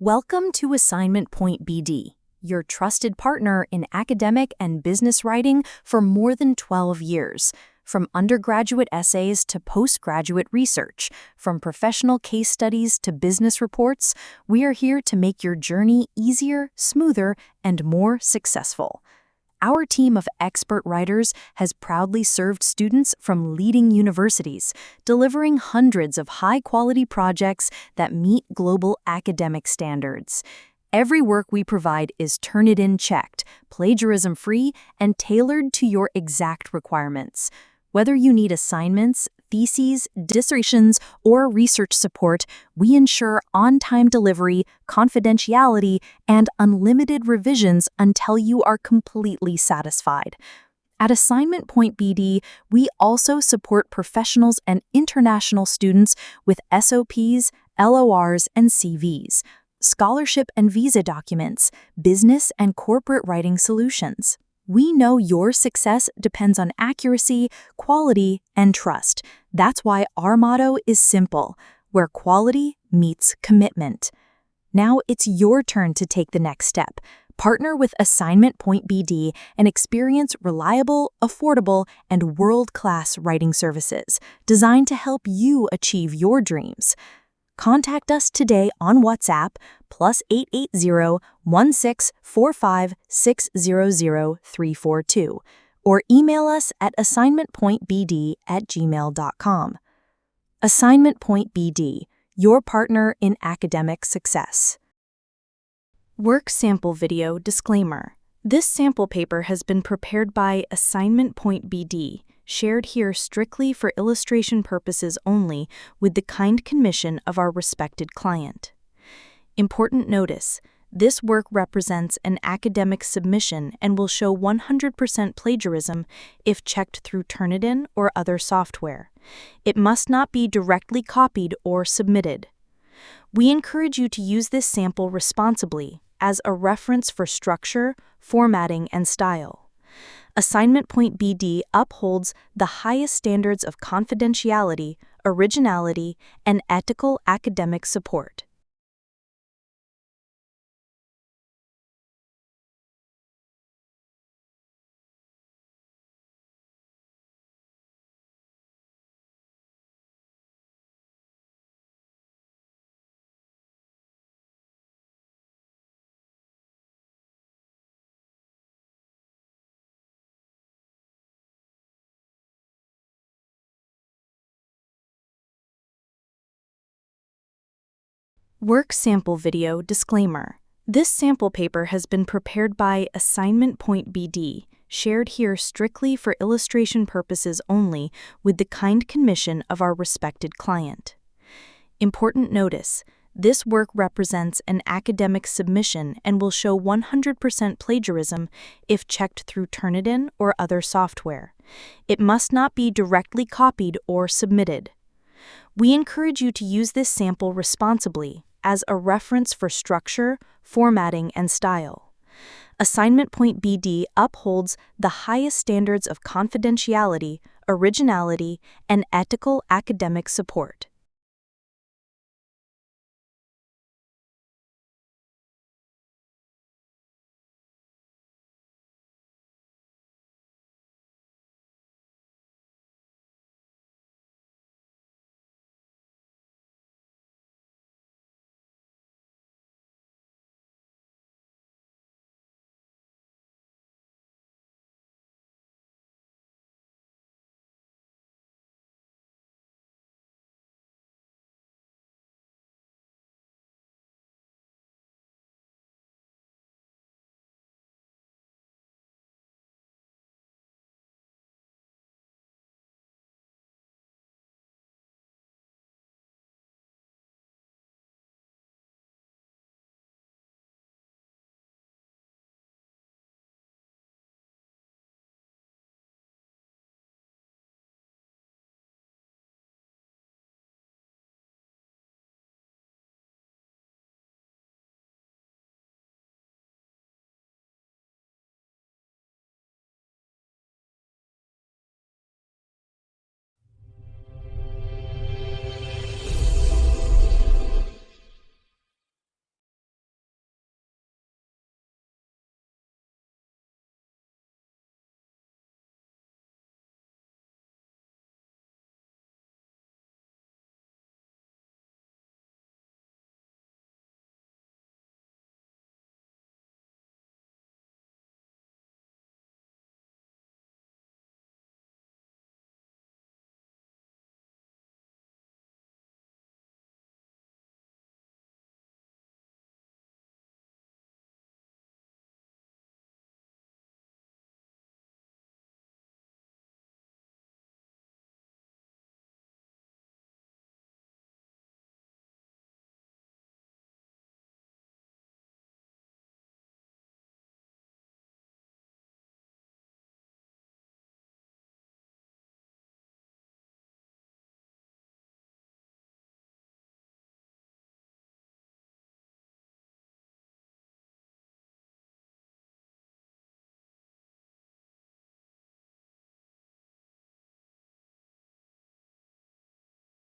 Welcome to Assignment Point BD, your trusted partner in academic and business writing for more than 12 years. From undergraduate essays to postgraduate research, from professional case studies to business reports, we are here to make your journey easier, smoother, and more successful. Our team of expert writers has proudly served students from leading universities, delivering hundreds of high-quality projects that meet global academic standards. Every work we provide is Turnitin checked, plagiarism-free, and tailored to your exact requirements. Whether you need assignments, theses, dissertations, or research support, we ensure on-time delivery, confidentiality, and unlimited revisions until you are completely satisfied. At Assignment Point BD, we also support professionals and international students with SOPs, LORs, and CVs, scholarship and visa documents, business and corporate writing solutions. We know your success depends on accuracy, quality, and trust. That's why our motto is simple, where quality meets commitment. Now it's your turn to take the next step. Partner with Assignment Point BD and experience reliable, affordable, and world-class writing services designed to help you achieve your dreams. Contact us today on WhatsApp +880-1645-600342 or email us at assignmentpointbd@gmail.com. Assignment Point BD, your partner in academic success. Work sample video disclaimer. This sample paper has been prepared by Assignment Point BD, shared here strictly for illustration purposes only with the kind permission of our respected client. Important notice: this work represents an academic submission and will show 100% plagiarism if checked through Turnitin or other software. It must not be directly copied or submitted. We encourage you to use this sample responsibly as a reference for structure, formatting, and style. Assignment Point BD upholds the highest standards of confidentiality, originality, and ethical academic support. Work sample video disclaimer. This sample paper has been prepared by Assignment Point BD, shared here strictly for illustration purposes only with the kind permission of our respected client. Important notice: this work represents an academic submission and will show 100% plagiarism if checked through Turnitin or other software. It must not be directly copied or submitted. We encourage you to use this sample responsibly as a reference for structure, formatting, and style. Assignment Point BD upholds the highest standards of confidentiality, originality, and ethical academic support.